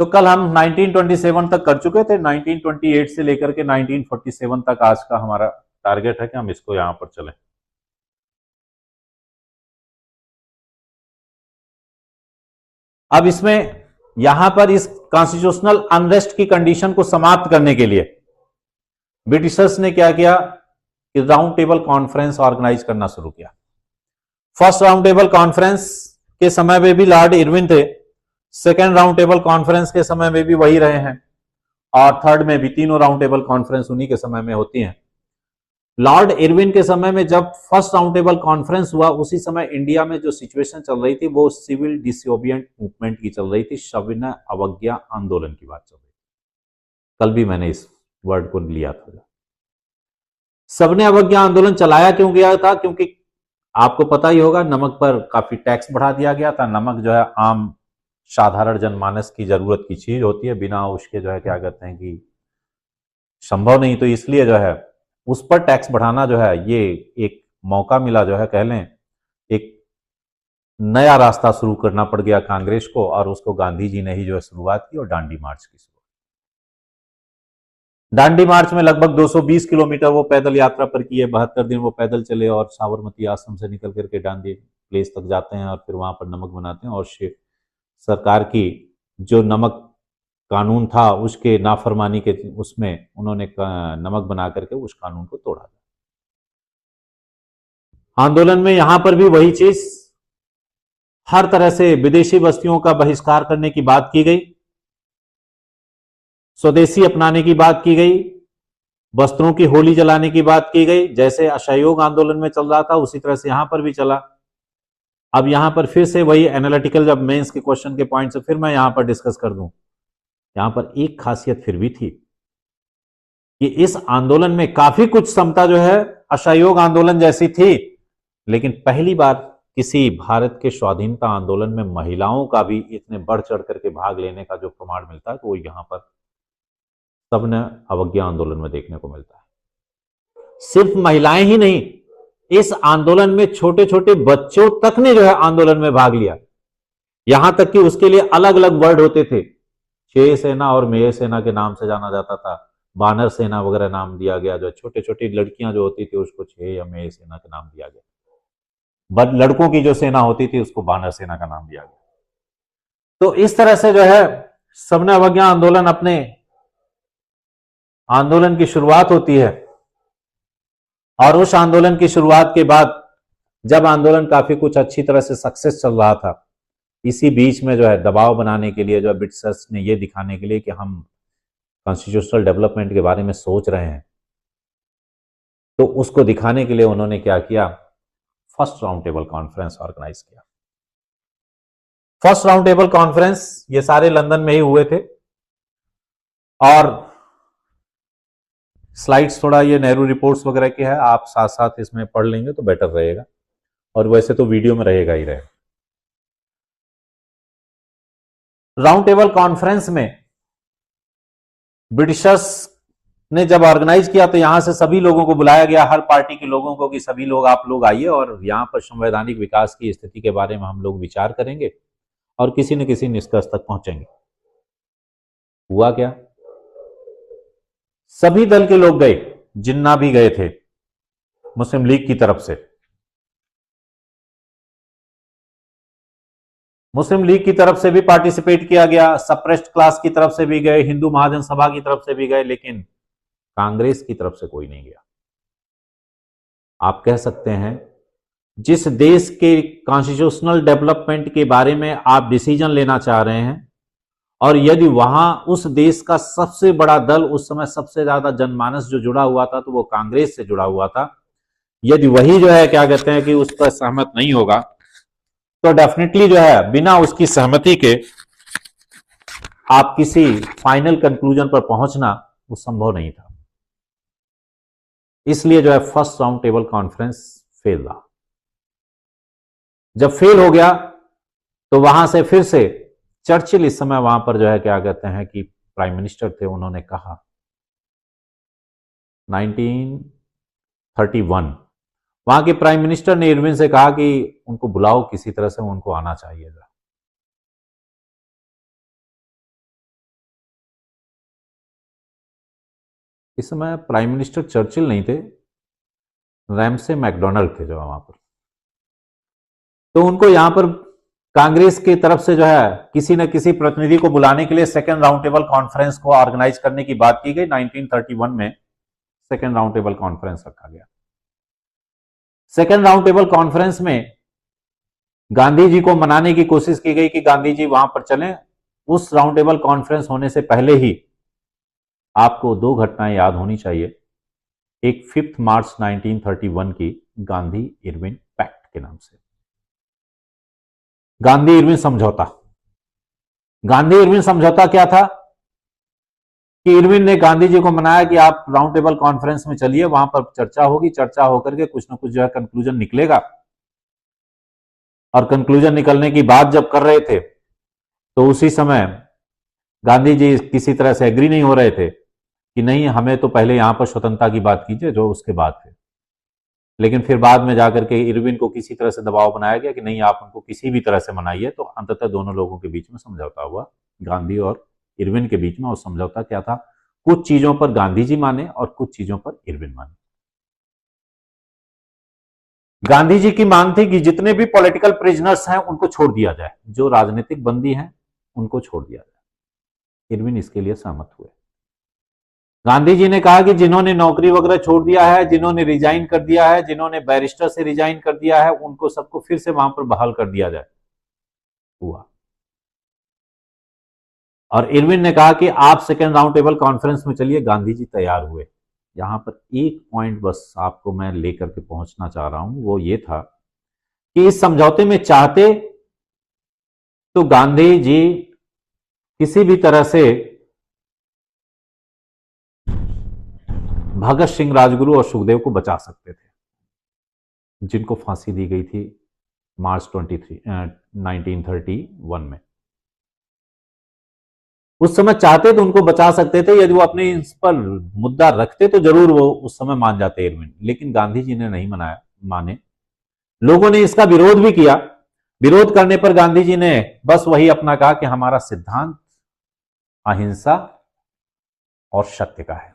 तो कल हम 1927 तक कर चुके थे, 1928 से लेकर के 1947 तक आज का हमारा टारगेट है कि हम इसको यहां पर चलें। अब इसमें यहां पर इस कॉन्स्टिट्यूशनल अनरेस्ट की कंडीशन को समाप्त करने के लिए ब्रिटिशर्स ने क्या किया कि राउंड टेबल कॉन्फ्रेंस ऑर्गेनाइज करना शुरू किया। फर्स्ट राउंड टेबल कॉन्फ्रेंस के समय में भी लॉर्ड इरविन थे, सेकेंड राउंड टेबल कॉन्फ्रेंस के समय में भी वही रहे हैं, और थर्ड में भी। तीनों राउंड टेबल कॉन्फ्रेंस उन्हीं के समय में होती हैं। लॉर्ड इरविन के समय में जब फर्स्ट राउंड टेबल कॉन्फ्रेंस हुआ, उसी समय इंडिया में जो सिचुएशन चल रही थी वो सिविल डिसोबिएंट मूवमेंट की चल रही थी, सविनय अवज्ञा आंदोलन की बात चल रही थी। कल भी मैंने इस वर्ड को लिया था। सविनय अवज्ञा आंदोलन चलाया क्यों गया था? क्योंकि आपको पता ही होगा, नमक पर काफी टैक्स बढ़ा दिया गया था। नमक जो है आम साधारण जनमानस की जरूरत की चीज होती है, बिना उसके जो है क्या कहते हैं कि संभव नहीं। तो इसलिए जो है उस पर टैक्स बढ़ाना जो है, ये एक मौका मिला, जो है कह लें एक नया रास्ता शुरू करना पड़ गया कांग्रेस को, और उसको गांधी जी ने ही जो है शुरुआत की, और दांडी मार्च की शुरुआत। दांडी मार्च में लगभग 220 किलोमीटर वो पैदल यात्रा पर किए, 72 दिन वो पैदल चले, और साबरमती आश्रम से निकल करके दांडी प्लेस तक जाते हैं, और फिर वहां पर नमक बनाते हैं, और सरकार की जो नमक कानून था उसके नाफरमानी के उसमें उन्होंने नमक बना करके उस कानून को तोड़ा। आंदोलन में यहां पर भी वही चीज, हर तरह से विदेशी वस्तुओं का बहिष्कार करने की बात की गई, स्वदेशी अपनाने की बात की गई, वस्त्रों की होली जलाने की बात की गई। जैसे असहयोग आंदोलन में चल रहा था उसी तरह से यहां पर भी चला। अब यहां पर फिर से वही एनालिटिकल, जब मेंस के क्वेश्चन के पॉइंट से फिर मैं यहां पर डिस्कस कर दूं, यहां पर एक खासियत फिर भी थी कि इस आंदोलन में काफी कुछ क्षमता जो है असहयोग आंदोलन जैसी थी, लेकिन पहली बार किसी भारत के स्वाधीनता आंदोलन में महिलाओं का भी इतने बढ़ चढ़ करके भाग लेने का जो प्रमाण मिलता है, तो वो यहां पर सविनय अवज्ञा आंदोलन में देखने को मिलता है। सिर्फ महिलाएं ही नहीं, इस आंदोलन में छोटे छोटे बच्चों तक ने जो है आंदोलन में भाग लिया। यहां तक कि उसके लिए अलग अलग वर्ड होते थे, छह सेना और मेय सेना के नाम से जाना जाता था, बानर सेना वगैरह नाम दिया गया। जो छोटे छोटी लड़कियां जो होती थी उसको छह या मेय सेना का नाम दिया गया, बट लड़कों की जो सेना होती थी उसको बानर सेना का नाम दिया गया। तो इस तरह से जो है सविनय अवज्ञा आंदोलन, अपने आंदोलन की शुरुआत होती है। और उस आंदोलन की शुरुआत के बाद जब आंदोलन काफी कुछ अच्छी तरह से सक्सेस चल रहा था, इसी बीच में जो है दबाव बनाने के लिए, जो ब्रिटिशर्स ने ये दिखाने के लिए कि हम कॉन्स्टिट्यूशनल डेवलपमेंट के बारे में सोच रहे हैं, तो उसको दिखाने के लिए उन्होंने क्या किया, first round table conference organise किया। फर्स्ट राउंड टेबल कॉन्फ्रेंस ये सारे लंदन में ही हुए थे, और स्लाइड्स थोड़ा ये नेहरू रिपोर्ट्स वगैरह की है, आप साथ साथ इसमें पढ़ लेंगे तो बेटर रहेगा, और वैसे तो वीडियो में रहेगा ही रहेगा। राउंड टेबल कॉन्फ्रेंस में ब्रिटिशर्स ने जब ऑर्गेनाइज किया तो यहां से सभी लोगों को बुलाया गया, हर पार्टी के लोगों को, कि सभी लोग आप लोग आइए और यहां पर संवैधानिक विकास की स्थिति के बारे में हम लोग विचार करेंगे और किसी न किसी निष्कर्ष तक पहुंचेंगे। हुआ क्या, सभी दल के लोग गए, जिन्ना भी गए थे मुस्लिम लीग की तरफ से। मुस्लिम लीग की तरफ से भी पार्टिसिपेट किया गया, सप्रेस्ड क्लास की तरफ से भी गए, हिंदू महाजन सभा की तरफ से भी गए, लेकिन कांग्रेस की तरफ से कोई नहीं गया। आप कह सकते हैं जिस देश के कॉन्स्टिट्यूशनल डेवलपमेंट के बारे में आप डिसीजन लेना चाह रहे हैं, और यदि वहां उस देश का सबसे बड़ा दल, उस समय सबसे ज्यादा जनमानस जो जुड़ा हुआ था, तो वो कांग्रेस से जुड़ा हुआ था, यदि वही जो है क्या कहते हैं कि उस पर सहमत नहीं होगा, तो डेफिनेटली जो है बिना उसकी सहमति के आप किसी फाइनल कंक्लूजन पर पहुंचना वो संभव नहीं था। इसलिए जो है first round table conference fail रहा। जब फेल हो गया तो वहां से फिर से चर्चिल, इस समय वहां पर जो है क्या कहते हैं कि प्राइम मिनिस्टर थे, उन्होंने कहा 1931 वहां के प्राइम मिनिस्टर ने इरविन से कहा कि उनको बुलाओ, किसी तरह से उनको आना चाहिए। इस समय प्राइम मिनिस्टर चर्चिल नहीं थे, रैमसे मैकडोनाल्ड थे जो वहां पर। तो उनको यहां पर कांग्रेस की तरफ से जो है किसी न किसी प्रतिनिधि को बुलाने के लिए सेकेंड राउंड टेबल कॉन्फ्रेंस को ऑर्गेनाइज करने की बात की गई। 1931 में सेकेंड राउंड टेबल कॉन्फ्रेंस रखा गया। सेकेंड राउंड टेबल कॉन्फ्रेंस में गांधी जी को मनाने की कोशिश की गई कि गांधी जी वहां पर चलें। उस राउंड टेबल कॉन्फ्रेंस होने से पहले ही आपको दो घटनाएं याद होनी चाहिए। एक 5 मार्च 1931 की गांधी इरविन पैक्ट के नाम से, गांधी इरविन समझौता। गांधी इरविन समझौता क्या था कि इरविन ने गांधी जी को मनाया कि आप राउंड टेबल कॉन्फ्रेंस में चलिए, वहां पर चर्चा होगी, चर्चा होकर के कुछ ना कुछ जो है कंक्लूजन निकलेगा। और कंक्लूजन निकलने की बात जब कर रहे थे तो उसी समय गांधी जी किसी तरह से एग्री नहीं हो रहे थे कि नहीं, हमें तो पहले यहां पर स्वतंत्रता की बात कीजिए जो उसके बाद थे। लेकिन फिर बाद में जाकर के इरविन को किसी तरह से दबाव बनाया गया कि नहीं, आप उनको किसी भी तरह से मनाइए। तो अंततः दोनों लोगों के बीच में समझौता हुआ, गांधी और इरविन के बीच में। और समझौता क्या था? कुछ चीजों पर गांधी जी माने और कुछ चीजों पर इरविन माने। गांधी जी की मांग थी कि जितने भी पॉलिटिकल प्रिजनर्स हैं उनको छोड़ दिया जाए, जो राजनीतिक बंदी हैं उनको छोड़ दिया जाए। इरविन इसके लिए सहमत हुए। गांधी जी ने कहा कि जिन्होंने नौकरी वगैरह छोड़ दिया है, जिन्होंने रिजाइन कर दिया है, जिन्होंने बैरिस्टर से रिजाइन कर दिया है, उनको सबको फिर से वहां पर बहाल कर दिया जाए। हुआ। और इरविन ने कहा कि आप सेकेंड राउंड टेबल कॉन्फ्रेंस में चलिए। गांधी जी तैयार हुए। यहां पर एक पॉइंट बस आपको मैं लेकर के पहुंचना चाह रहा हूं, वो ये था कि इस समझौते में चाहते तो गांधी जी किसी भी तरह से भगत सिंह, राजगुरु और सुखदेव को बचा सकते थे, जिनको फांसी दी गई थी मार्च 1931 में। उस समय चाहते तो उनको बचा सकते थे। यदि वो अपने इस पर मुद्दा रखते तो जरूर वो उस समय मान जाते इरविन। लेकिन गांधी जी ने नहीं माने। लोगों ने इसका विरोध भी किया। विरोध करने पर गांधी जी ने बस वही अपना कहा कि हमारा सिद्धांत अहिंसा और सत्य का है,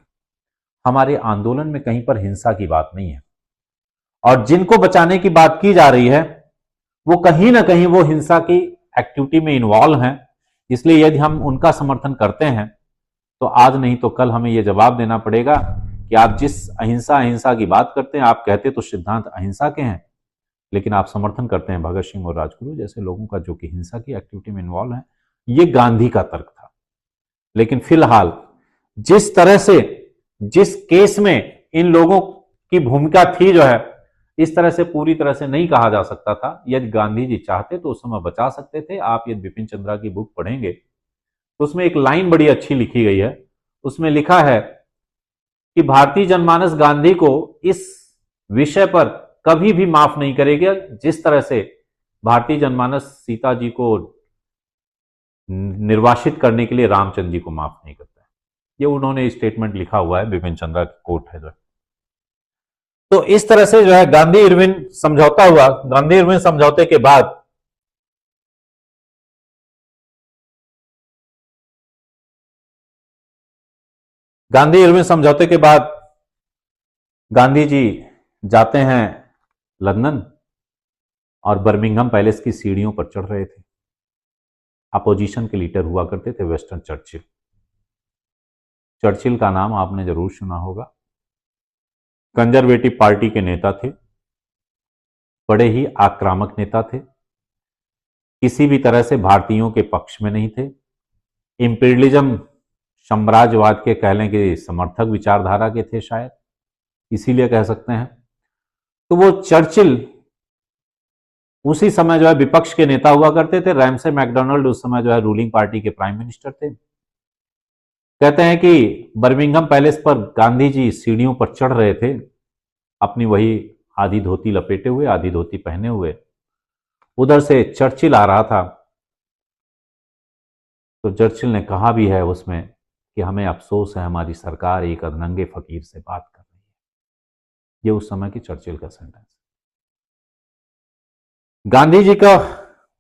हमारे आंदोलन में कहीं पर हिंसा की बात नहीं है। और जिनको बचाने की बात की जा रही है वो कहीं ना कहीं वो हिंसा की एक्टिविटी में इन्वॉल्व हैं। इसलिए यदि हम उनका समर्थन करते हैं तो आज नहीं तो कल हमें यह जवाब देना पड़ेगा कि आप जिस अहिंसा की बात करते हैं, आप कहते तो सिद्धांत अहिंसा के हैं, लेकिन आप समर्थन करते हैं भगत सिंह और राजगुरु जैसे लोगों का, जो कि हिंसा की एक्टिविटी में इन्वॉल्व है। ये गांधी का तर्क था। लेकिन फिलहाल जिस तरह से, जिस केस में इन लोगों की भूमिका थी जो है, इस तरह से पूरी तरह से नहीं कहा जा सकता था। यदि गांधी जी चाहते तो उस समय बचा सकते थे। आप यदि बिपिन चंद्रा की बुक पढ़ेंगे तो उसमें एक लाइन बड़ी अच्छी लिखी गई है। उसमें लिखा है कि भारतीय जनमानस गांधी को इस विषय पर कभी भी माफ नहीं करेगा, जिस तरह से भारतीय जनमानस सीता जी को निर्वासित करने के लिए रामचंद्र जी को माफ नहीं करता है। ये उन्होंने स्टेटमेंट लिखा हुआ है, बिपिन चंद्रा की कोट है जो। तो इस तरह से जो है गांधी इरविन समझौता हुआ। गांधी इरविन समझौते के बाद गांधी जी जाते हैं लंदन और बर्मिंघम पैलेस की सीढ़ियों पर चढ़ रहे थे। अपोजिशन के लीडर हुआ करते थे वेस्टर्न चर्चिल। चर्चिल का नाम आपने जरूर सुना होगा। कंजर्वेटिव पार्टी के नेता थे, बड़े ही आक्रामक नेता थे, किसी भी तरह से भारतीयों के पक्ष में नहीं थे। इंपीरियलिज्म, साम्राज्यवाद के कहने के समर्थक विचारधारा के थे शायद, इसीलिए कह सकते हैं। तो वो चर्चिल उसी समय जो है विपक्ष के नेता हुआ करते थे। रैमसे मैकडोनाल्ड उस समय जो है रूलिंग पार्टी के प्राइम मिनिस्टर थे। कहते हैं कि बर्मिंघम पैलेस पर गांधी जी सीढ़ियों पर चढ़ रहे थे, अपनी वही आधी धोती लपेटे हुए, आधी धोती पहने हुए। उधर से चर्चिल आ रहा था। तो चर्चिल ने कहा भी है उसमें कि हमें अफसोस है, हमारी सरकार एक अधनंगे फकीर से बात कर रही है। ये उस समय की चर्चिल का सेंटेंस। गांधी जी का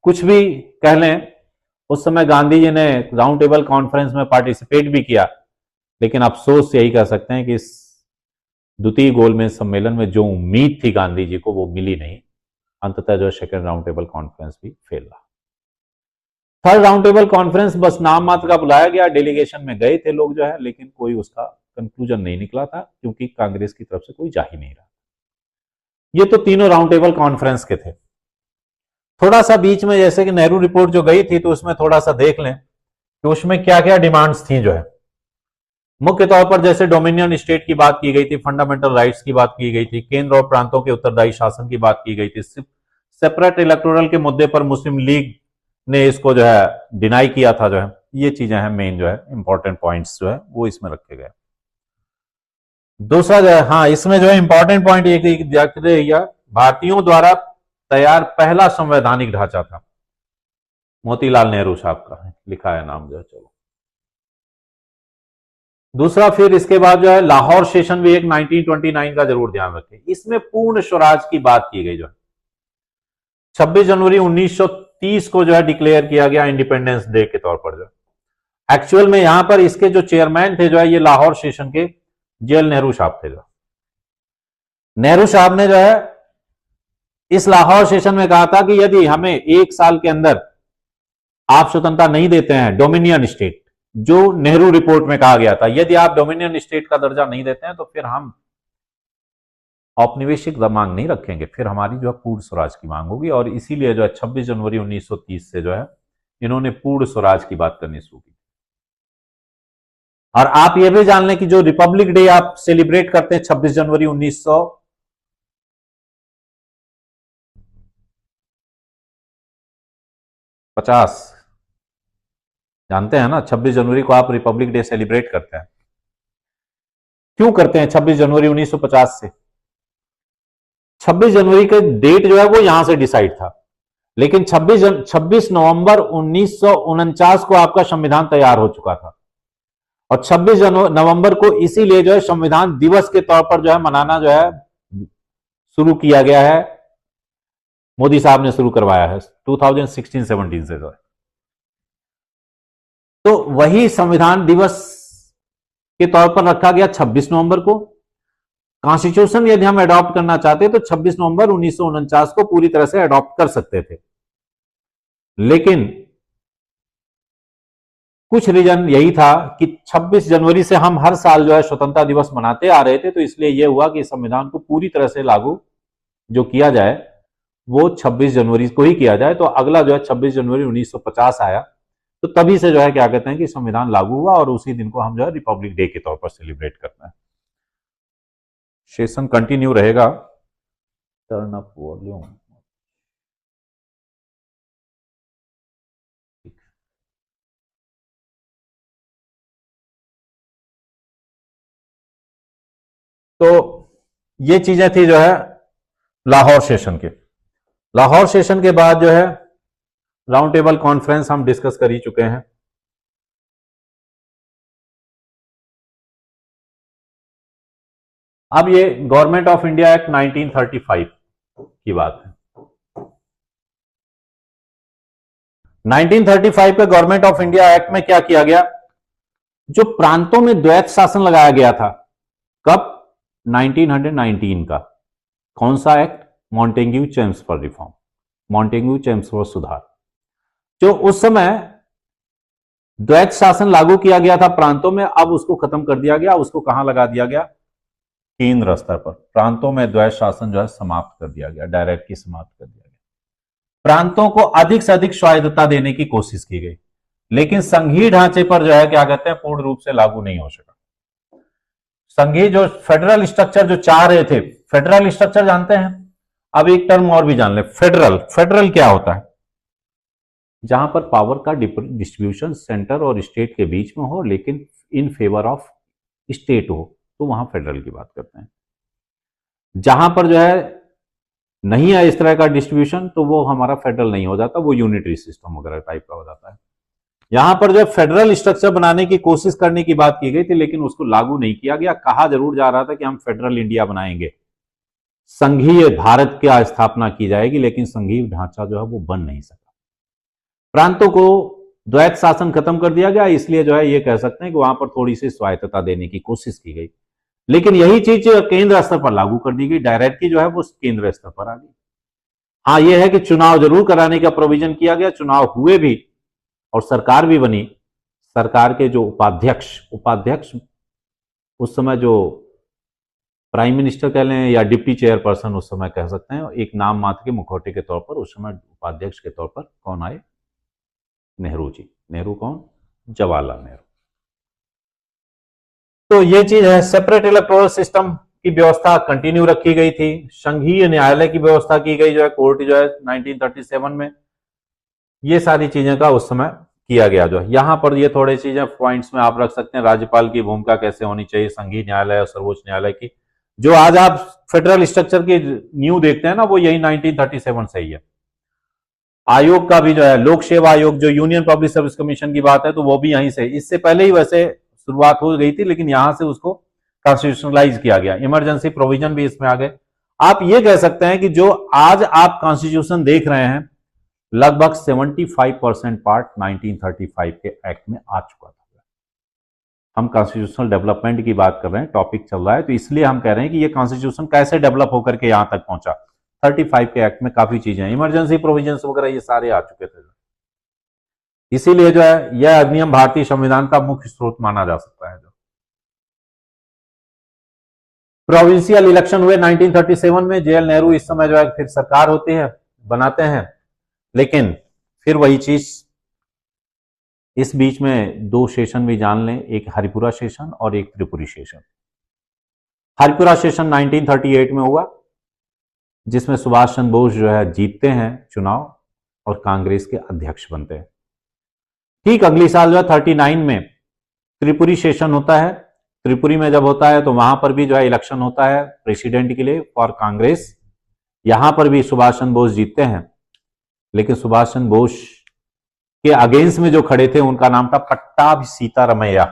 कुछ भी कह लें, उस समय गांधी जी ने राउंड टेबल कॉन्फ्रेंस में पार्टिसिपेट भी किया, लेकिन अफसोस यही कह सकते हैं कि इस द्वितीय गोलमेज सम्मेलन में जो उम्मीद थी गांधी जी को वो मिली नहीं। अंततः जो सेकेंड राउंड टेबल कॉन्फ्रेंस भी फेल रहा। थर्ड राउंड टेबल कॉन्फ्रेंस बस नाम मात्र का बुलाया गया, डेलीगेशन में गए थे लोग जो है, लेकिन कोई उसका कंक्लूजन नहीं निकला था क्योंकि कांग्रेस की तरफ से कोई जा ही नहीं रहा। ये तो तीनों राउंड टेबल कॉन्फ्रेंस के थे। थोड़ा सा बीच में जैसे कि नेहरू रिपोर्ट जो गई थी तो उसमें थोड़ा सा देख लें कि उसमें क्या क्या डिमांड्स थी जो है। मुख्य तौर पर जैसे डोमिनियन स्टेट की बात की गई थी, फंडामेंटल राइट्स की बात की गई थी, केंद्र और प्रांतों के उत्तरदायी शासन की बात की गई थी, सेपरेट इलेक्टोरल के मुद्दे पर मुस्लिम लीग ने इसको जो है डिनाई किया था जो है। ये चीजें हैं मेन जो है इंपॉर्टेंट पॉइंट्स जो है वो इसमें रखे गए। दूसरा जो है, हाँ इसमें जो है इंपॉर्टेंट पॉइंट एक भारतीयों द्वारा तैयार पहला संवैधानिक ढांचा था, मोतीलाल नेहरू साहब का लिखा है नाम जो है। चलो दूसरा, फिर इसके बाद जो है लाहौर सेशन भी एक 1929 का जरूर ध्यान रखें। इसमें पूर्ण स्वराज की बात की गई जो है। 26 जनवरी 1930 को जो है डिक्लेयर किया गया इंडिपेंडेंस डे के तौर पर। जो एक्चुअल में यहां पर इसके जो चेयरमैन थे जो है ये लाहौर सेशन के जेएल नेहरू साहब थे। जो नेहरू साहब ने जो है इस लाहौर सेशन में कहा था कि यदि हमें एक साल के अंदर आप स्वतंत्रता नहीं देते हैं, डोमिनियन स्टेट जो नेहरू रिपोर्ट में कहा गया था, यदि आप डोमिनियन स्टेट का दर्जा नहीं देते हैं तो फिर हम औपनिवेशिक मांग नहीं रखेंगे, फिर हमारी जो है पूर्ण स्वराज की मांग होगी। और इसीलिए जो है 26 जनवरी 1930 से जो है इन्होंने पूर्ण स्वराज की बात करनी शुरू की। और आप ये भी जान लें कि जो रिपब्लिक डे आप सेलिब्रेट करते हैं 26 जनवरी 1950, जानते हैं ना 26 जनवरी को आप रिपब्लिक डे सेलिब्रेट करते हैं। क्यों करते हैं 26 जनवरी 1950 से? 26 जनवरी का डेट जो है वो यहां से डिसाइड था, लेकिन 26 नवंबर 1949 को आपका संविधान तैयार हो चुका था। और 26 नवंबर को इसीलिए जो है संविधान दिवस के तौर पर जो है मनाना जो है शुरू किया गया है, मोदी साहब ने शुरू करवाया है 2016-17 से जो है। तो वही संविधान दिवस के तौर पर रखा गया 26 नवंबर को। कॉन्स्टिट्यूशन यदि हम अडॉप्ट करना चाहते तो 26 नवंबर 1949 को पूरी तरह से अडॉप्ट कर सकते थे, लेकिन कुछ रीजन यही था कि 26 जनवरी से हम हर साल जो है स्वतंत्रता दिवस मनाते आ रहे थे, तो इसलिए यह हुआ कि संविधान को पूरी तरह से लागू जो किया जाए वो 26 जनवरी को ही किया जाए। तो अगला जो है 26 जनवरी 1950 आया, तो तभी से जो है क्या कहते हैं कि संविधान लागू हुआ और उसी दिन को हम जो है रिपब्लिक डे के तौर पर सेलिब्रेट करते हैं। सेशन कंटिन्यू रहेगा। Turn up volume. तो ये चीजें थी जो है लाहौर सेशन के। लाहौर सेशन के बाद जो है राउंड टेबल कॉन्फ्रेंस हम डिस्कस कर ही चुके हैं। अब ये गवर्नमेंट ऑफ इंडिया एक्ट 1935 की बात है। 1935 के गवर्नमेंट ऑफ इंडिया एक्ट में क्या किया गया, जो प्रांतों में द्वैत शासन लगाया गया था, कब? 1919 का। कौन सा act? Montagu Chelmsford reform, Montagu Chelmsford सुधार। जो उस समय द्वैत शासन लागू किया गया था प्रांतों में, अब उसको खत्म कर दिया गया। उसको कहां लगा दिया गया? केंद्र स्तर पर। प्रांतों में द्वैत शासन जो है समाप्त कर दिया गया, डायरेक्ट की समाप्त कर दिया गया। प्रांतों को अधिक से अधिक स्वायत्तता देने की कोशिश की गई, लेकिन संघीय ढांचे पर जो है क्या कहते हैं पूर्ण रूप से लागू नहीं हो सका। संघीय जो फेडरल स्ट्रक्चर जो चाह रहे थे, फेडरल स्ट्रक्चर जानते हैं? अब एक टर्म और भी जान ले, फेडरल। फेडरल क्या होता है? जहां पर पावर का डिस्ट्रीब्यूशन सेंटर और स्टेट के बीच में हो, लेकिन इन फेवर ऑफ स्टेट हो, तो वहां फेडरल की बात करते हैं। जहां पर जो है नहीं है इस तरह का डिस्ट्रीब्यूशन, तो वो हमारा फेडरल नहीं हो जाता, वो यूनिटरी सिस्टम वगैरह टाइप का हो जाता है। यहां पर जो फेडरल स्ट्रक्चर बनाने की कोशिश करने की बात की गई थी, लेकिन उसको लागू नहीं किया गया। कहा जरूर जा रहा था कि हम फेडरल इंडिया बनाएंगे, संघीय भारत की स्थापना की जाएगी, लेकिन संघीय ढांचा जो है वो बन नहीं सका। प्रांतों को द्वैत शासन खत्म कर दिया गया, इसलिए जो है ये कह सकते हैं कि वहां पर थोड़ी सी स्वायत्तता देने की कोशिश की गई, लेकिन यही चीज केंद्र स्तर पर लागू कर दी गई, डायरेक्टली जो है वो केंद्र स्तर पर आ गई। हाँ ये है कि चुनाव जरूर कराने का प्रोविजन किया गया, चुनाव हुए भी और सरकार भी बनी। सरकार के जो उपाध्यक्ष उस समय जो प्राइम मिनिस्टर कह लें या डिप्टी चेयरपर्सन उस समय कह सकते हैं, एक नाम मात्र के मुखौटे के तौर पर उस समय उपाध्यक्ष के तौर पर कौन आए? नेहरू जी। नेहरू कौन? जवाहरलाल नेहरू। तो ये चीज है, सेपरेट इलेक्टोरल सिस्टम की व्यवस्था कंटिन्यू रखी गई थी, संघीय न्यायालय की व्यवस्था की गई, जो है कोर्ट जो है 1937 में, ये सारी चीजें का उस समय किया गया। जो है यहां पर ये थोड़ी चीजें पॉइंट्स में आप रख सकते हैं, राज्यपाल की भूमिका कैसे होनी चाहिए, संघीय न्यायालय और सर्वोच्च न्यायालय की। जो आज आप फेडरल स्ट्रक्चर की न्यू देखते हैं ना, वो यही 1937 से ही है। आयोग का भी जो है लोक सेवा आयोग, जो यूनियन पब्लिक सर्विस कमीशन की बात है, तो वो भी यहीं से, इससे पहले ही वैसे शुरुआत हो गई थी, लेकिन यहां से उसको कॉन्स्टिट्यूशनलाइज किया गया, इमरजेंसी प्रोविजन भी इसमें आ गए। आप ये कह सकते हैं कि जो आज आप कॉन्स्टिट्यूशन देख रहे हैं, लगभग 75% पार्ट 1935 के एक्ट में आ चुका था। हम कॉन्स्टिट्यूशनल डेवलपमेंट की बात कर रहे हैं, टॉपिक चल रहा है, तो इसलिए हम कह रहे हैं कि ये कॉन्स्टिट्यूशन कैसे डेवलप होकर के यहां तक पहुंचा। 35 के एक्ट में काफी चीजें, इमरजेंसी प्रोविजंस वगैरह ये सारे आ चुके थे, इसीलिए जो है यह अधिनियम भारतीय संविधान का मुख्य स्रोत माना जा सकता है। जो प्रोविंशियल इलेक्शन हुए 1937 में, जेएल नेहरू इस समय जो है फिर सरकार होती है, बनाते हैं, लेकिन फिर वही चीज, इस बीच में दो सेशन भी जान लें, एक हरिपुरा सेशन और एक त्रिपुरी सेशन। हरिपुरा सेशन 1938 में हुआ, जिसमें सुभाष चंद्र बोस जो है जीतते हैं चुनाव और कांग्रेस के अध्यक्ष बनते हैं। ठीक अगली साल जो है 39 में त्रिपुरी सेशन होता है। त्रिपुरी में जब होता है तो वहां पर भी जो है इलेक्शन होता है प्रेसिडेंट के लिए फॉर कांग्रेस। यहां पर भी सुभाष चंद्र बोस जीतते हैं, लेकिन सुभाष चंद्र बोस के अगेंस्ट में जो खड़े थे उनका नाम था पट्टाभी सीतारमैया।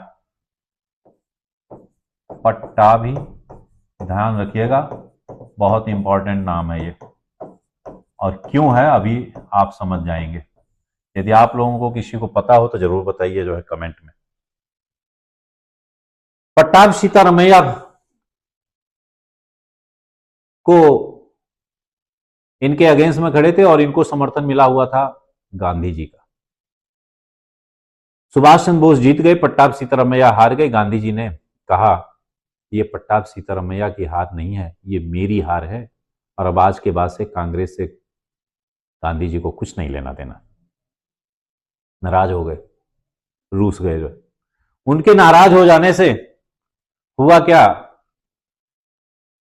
पट्टाभी, ध्यान रखिएगा, बहुत इंपॉर्टेंट नाम है ये, और क्यों है अभी आप समझ जाएंगे। यदि आप लोगों को किसी को पता हो तो जरूर बताइए जो है कमेंट में। पट्टाभी सीतारमैया को इनके अगेंस्ट में खड़े थे और इनको समर्थन मिला हुआ था गांधी जी का। सुभाष चंद्र बोस जीत गए, पट्टाभी सीतारमैया हार गए। गांधी जी ने कहा ये पट्टाभी सीतारमैया की हार नहीं है, ये मेरी हार है, और अब आज के बाद से कांग्रेस से गांधी जी को कुछ नहीं लेना देना। नाराज हो गए, रूस गए। जो उनके नाराज हो जाने से हुआ क्या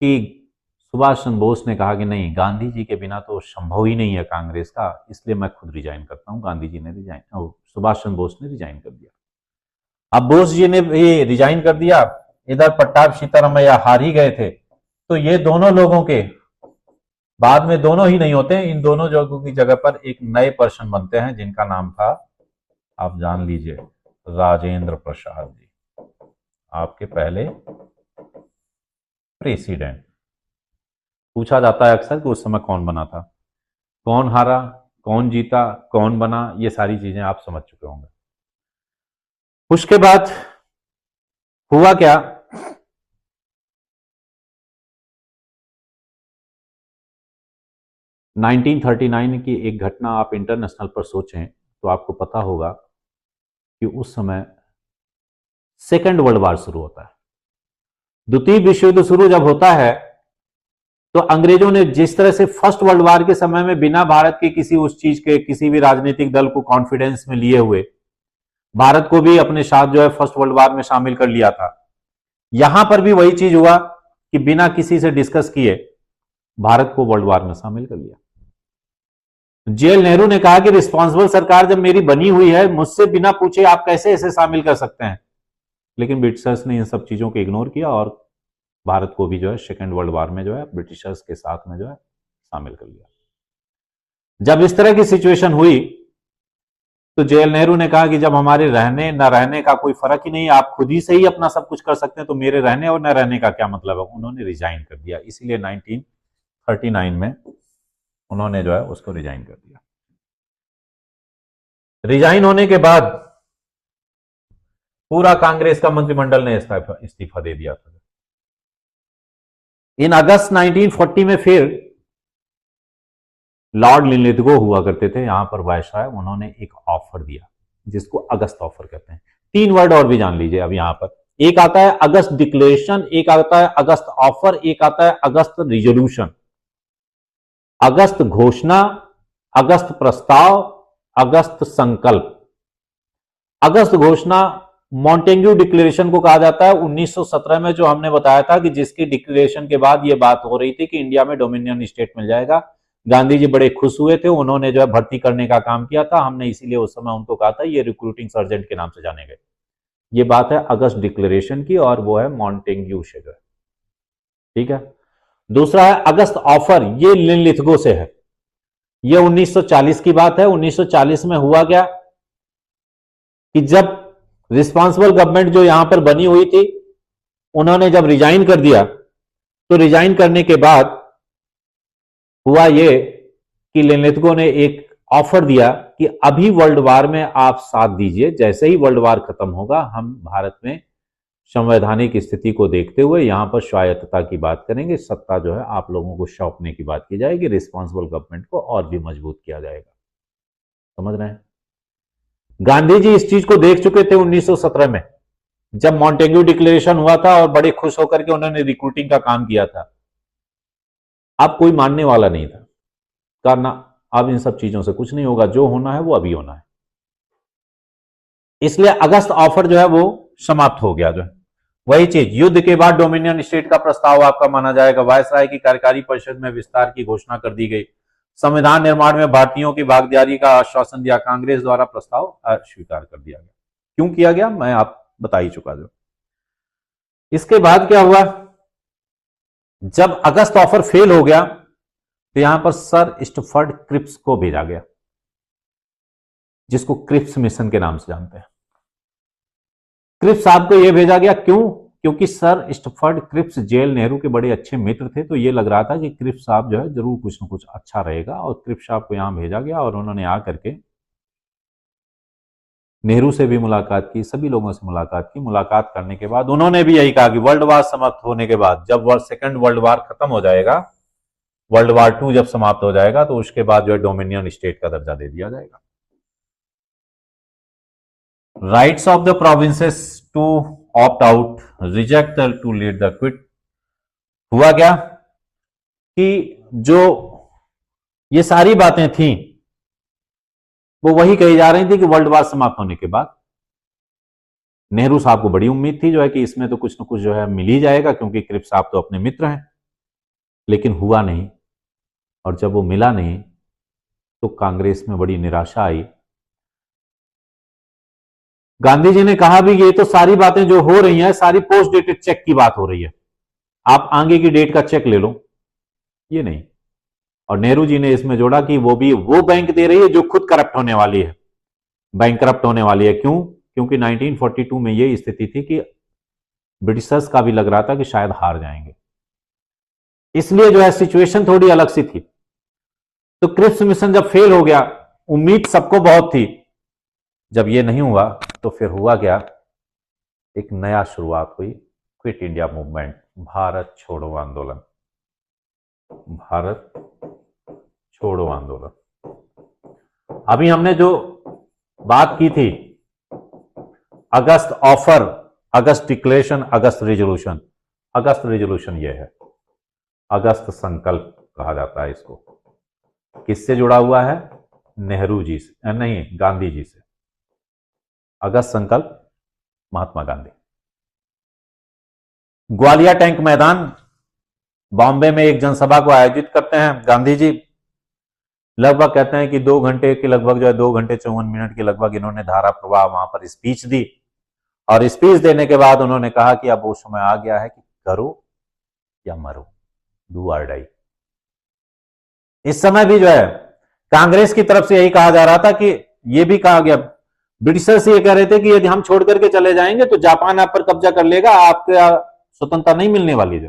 कि सुभाष चंद्र बोस ने कहा कि नहीं, गांधी जी के बिना तो संभव ही नहीं है कांग्रेस का, इसलिए मैं खुद रिजाइन करता हूं। गांधी जी ने रिजाइन, सुभाष चंद्र बोस ने रिजाइन कर दिया। अब बोस जी ने भी रिजाइन कर दिया, इधर पट्टाभी सीतारमैया हार ही गए थे, तो ये दोनों लोगों के बाद में, दोनों ही नहीं होते, इन दोनों लोगों की जगह पर एक नए पर्सन बनते हैं, जिनका नाम था, आप जान लीजिए, राजेंद्र प्रसाद जी, आपके पहले प्रेसिडेंट। पूछा जाता है अक्सर कि उस समय कौन बना था, कौन हारा, कौन जीता, कौन बना, ये सारी चीजें आप समझ चुके होंगे। उसके बाद हुआ क्या, नाइनटीन 39 की एक घटना आप इंटरनेशनल पर सोचें तो आपको पता होगा कि उस समय सेकेंड वर्ल्ड वॉर शुरू होता है। द्वितीय विश्व युद्ध शुरू जब होता है तो अंग्रेजों ने जिस तरह से फर्स्ट वर्ल्ड वॉर के समय में बिना भारत के किसी उस चीज के, किसी भी राजनीतिक दल को कॉन्फिडेंस में लिए हुए भारत को भी अपने साथ जो है फर्स्ट वर्ल्ड वॉर में शामिल कर लिया था, यहां पर भी वही चीज हुआ कि बिना किसी से डिस्कस किए भारत को वर्ल्ड वॉर में शामिल कर लिया। जेएल नेहरू ने कहा कि रिस्पॉन्सिबल सरकार जब मेरी बनी हुई है, मुझसे बिना पूछे आप कैसे इसे शामिल कर सकते हैं। लेकिन ब्रिटिशर्स ने इन सब चीजों को इग्नोर किया और भारत को भी जो है सेकेंड वर्ल्ड वॉर में जो है ब्रिटिशर्स के साथ में जो है शामिल कर लिया। जब इस तरह की सिचुएशन हुई तो जेएल नेहरू ने कहा कि जब हमारे रहने न रहने का कोई फर्क ही नहीं, आप खुद ही से ही अपना सब कुछ कर सकते हैं, तो मेरे रहने और न रहने का क्या मतलब है। उन्होंने रिजाइन कर दिया, इसीलिए 1939 में उन्होंने जो है उसको रिजाइन कर दिया। रिजाइन होने के बाद पूरा कांग्रेस का मंत्रिमंडल ने इस्तीफा दे दिया था। इन अगस्त 1940 में फिर लॉर्ड लिनलिथगो हुआ करते थे यहां पर वायसराय, उन्होंने एक ऑफर दिया जिसको अगस्त ऑफर कहते हैं। 3 वर्ड और भी जान लीजिए अब यहां पर, एक आता है अगस्त डिक्लेरेशन, एक आता है अगस्त ऑफर, एक आता है अगस्त रिजोल्यूशन। अगस्त घोषणा, अगस्त प्रस्ताव, अगस्त संकल्प। अगस्त घोषणा मॉन्टेग्यू डिक्लेरेशन को कहा जाता है। 1917 में जो हमने बताया था कि जिसकी डिक्लेरेशन के बाद यह बात हो रही थी कि इंडिया में डोमिनियन स्टेट मिल जाएगा, गांधी जी बड़े खुश हुए थे, उन्होंने जो है भर्ती करने का काम किया था। हमने इसीलिए उस समय उनको कहा था ये रिक्रूटिंग सर्जेंट के नाम से जाने गए। ये बात है अगस्त डिक्लेरेशन की और वो है मॉन्टेग्यू से जो है, ठीक है। दूसरा है अगस्त ऑफर, ये लिनलिथगो से है। ये 1940 की बात है। 1940 में हुआ क्या कि जब रिस्पॉन्सिबल गवर्नमेंट जो यहां पर बनी हुई थी, उन्होंने जब रिजाइन कर दिया, तो रिजाइन करने के बाद हुआ ये कि लिनलिथगो ने एक ऑफर दिया कि अभी वर्ल्ड वार में आप साथ दीजिए, जैसे ही वर्ल्ड वार खत्म होगा हम भारत में संवैधानिक स्थिति को देखते हुए यहां पर स्वायत्तता की बात करेंगे, सत्ता जो है आप लोगों को सौंपने की बात की जाएगी, रिस्पॉन्सिबल गवर्नमेंट को और भी मजबूत किया जाएगा। समझ रहे हैं? गांधी जी इस चीज को देख चुके थे 1917 में, जब मॉन्टेग्यू डिक्लेरेशन हुआ था और बड़े खुश होकर के उन्होंने रिक्रूटिंग का काम किया था। अब कोई मानने वाला नहीं था, करना अब इन सब चीजों से कुछ नहीं होगा, जो होना है वो अभी होना है। इसलिए अगस्त ऑफर जो है वो समाप्त हो गया। जो है वही चीज, युद्ध के बाद डोमिनियन स्टेट का प्रस्ताव आपका माना जाएगा। वायसराय की कार्यकारी परिषद में विस्तार की घोषणा कर दी गई। संविधान निर्माण में भारतीयों की भागीदारी का आश्वासन दिया। कांग्रेस द्वारा प्रस्ताव अस्वीकार कर दिया गया। क्यों किया गया मैं आप बता ही चुका। जो इसके बाद क्या हुआ, जब अगस्त ऑफर फेल हो गया तो यहां पर सर स्टफर्ड क्रिप्स को भेजा गया, जिसको क्रिप्स मिशन के नाम से जानते हैं। क्रिप्स साहब को यह भेजा गया क्यों? क्योंकि सर स्टफर्ड क्रिप्स जेल नेहरू के बड़े अच्छे मित्र थे, तो यह लग रहा था कि क्रिप्स साहब जो है जरूर कुछ ना कुछ अच्छा रहेगा, और क्रिप्स साहब को यहां भेजा गया और उन्होंने आकर के नेहरू से भी मुलाकात की, सभी लोगों से मुलाकात की। मुलाकात करने के बाद उन्होंने भी यही कहा कि वर्ल्ड वार समाप्त होने के बाद, जब सेकेंड वर्ल्ड वार खत्म हो जाएगा, वर्ल्ड वार 2 जब समाप्त हो जाएगा, तो उसके बाद जो है डोमिनियन स्टेट का दर्जा दे दिया जाएगा। Rights of the provinces to opt out, reject to lead the quit. हुआ क्या कि जो ये सारी बातें थी वो वही कही जा रही थी कि वर्ल्ड वार समाप्त होने के बाद नेहरू साहब को बड़ी उम्मीद थी जो है कि इसमें तो कुछ ना कुछ जो है मिल ही जाएगा, क्योंकि क्रिप्स साहब तो अपने मित्र हैं। लेकिन हुआ नहीं, और जब वो मिला नहीं तो कांग्रेस में बड़ी निराशा आई। गांधी जी ने कहा भी ये तो सारी बातें जो हो रही हैं सारी पोस्ट डेटेड चेक की बात हो रही है, आप आगे की डेट का चेक ले लो, ये नहीं। और नेहरू जी ने इसमें जोड़ा कि वो भी वो बैंक दे रही है जो खुद करप्ट होने वाली है, बैंक करप्ट होने वाली है। क्यों? क्योंकि 1942 में ये स्थिति थी कि ब्रिटिशर्स का भी लग रहा था कि शायद हार जाएंगे, इसलिए जो है सिचुएशन थोड़ी अलग सी थी। तो क्रिप्स मिशन जब फेल हो गया, उम्मीद सबको बहुत थी, जब ये नहीं हुआ तो फिर हुआ क्या, एक नया शुरुआत हुई, क्विट इंडिया मूवमेंट, भारत छोड़ो आंदोलन। भारत छोड़ो आंदोलन। अभी हमने जो बात की थी, अगस्त ऑफर, अगस्त डिक्लेरेशन, अगस्त रेजोल्यूशन। अगस्त रेजोल्यूशन यह है, अगस्त संकल्प कहा जाता है इसको। किससे जुड़ा हुआ है? नेहरू जी से, नहीं गांधी जी से। अगस्त संकल्प महात्मा गांधी। ग्वालियर टैंक मैदान, बॉम्बे में एक जनसभा को आयोजित करते हैं गांधी जी। लगभग कहते हैं कि 2 घंटे के लगभग जो है 2 घंटे 54 मिनट के लगभग इन्होंने धारा प्रवाह वहां पर स्पीच दी, और स्पीच देने के बाद उन्होंने कहा कि अब वो समय आ गया है कि करो या मरो, डू और डाई। इस समय भी जो है कांग्रेस की तरफ से यही कहा जा रहा था कि ये भी कहा गया, ब्रिटिशर्स ये कह रहे थे कि यदि हम छोड़ करके चले जाएंगे तो जापान आप पर कब्जा कर लेगा, आपको स्वतंत्रता नहीं मिलने वाली है।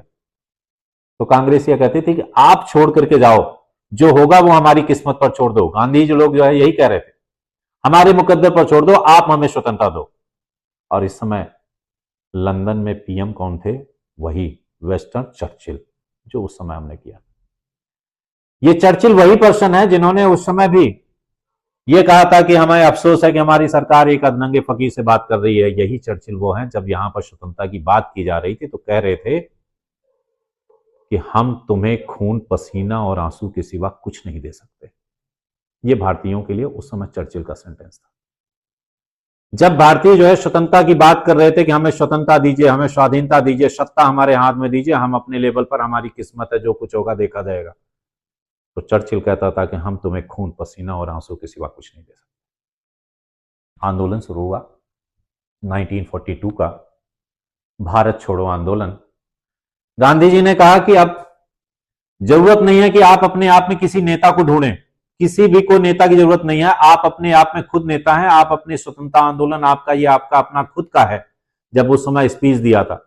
तो कांग्रेस ये कहती थी कि आप छोड़ करके जाओ, जो होगा वो हमारी किस्मत पर छोड़ दो। गांधी जी लोग जो है यही कह रहे थे, हमारे मुकद्दर पर छोड़ दो, आप हमें स्वतंत्रता दो। और इस समय लंदन में पीएम कौन थे? वही वेस्टर्न चर्चिल, जो उस समय हमने किया। ये चर्चिल वही पर्सन है जिन्होंने उस समय भी ये कहा था कि हमें अफसोस है कि हमारी सरकार एक अधनंगे फकीर से बात कर रही है। यही चर्चिल वो हैं, जब यहां पर स्वतंत्रता की बात की जा रही थी तो कह रहे थे कि हम तुम्हें खून पसीना और आंसू के सिवा कुछ नहीं दे सकते। ये भारतीयों के लिए उस समय चर्चिल का सेंटेंस था। जब भारतीय जो है स्वतंत्रता की बात कर रहे थे कि हमें स्वतंत्रता दीजिए, हमें स्वाधीनता दीजिए, सत्ता हमारे हाथ में दीजिए, हम अपने लेवल पर, हमारी किस्मत है, जो कुछ होगा देखा जाएगा, तो चर्चिल कहता था कि हम तुम्हें खून पसीना और आंसू के सिवा कुछ नहीं दे सकते। आंदोलन शुरू हुआ 1942 का, भारत छोड़ो आंदोलन। गांधी जी ने कहा कि अब जरूरत नहीं है कि आप अपने आप में किसी नेता को ढूंढें, किसी भी को नेता की जरूरत नहीं है, आप अपने आप में खुद नेता हैं। आप अपने स्वतंत्रता आंदोलन आपका, ये आपका अपना खुद का है। जब उस समय स्पीच दिया था,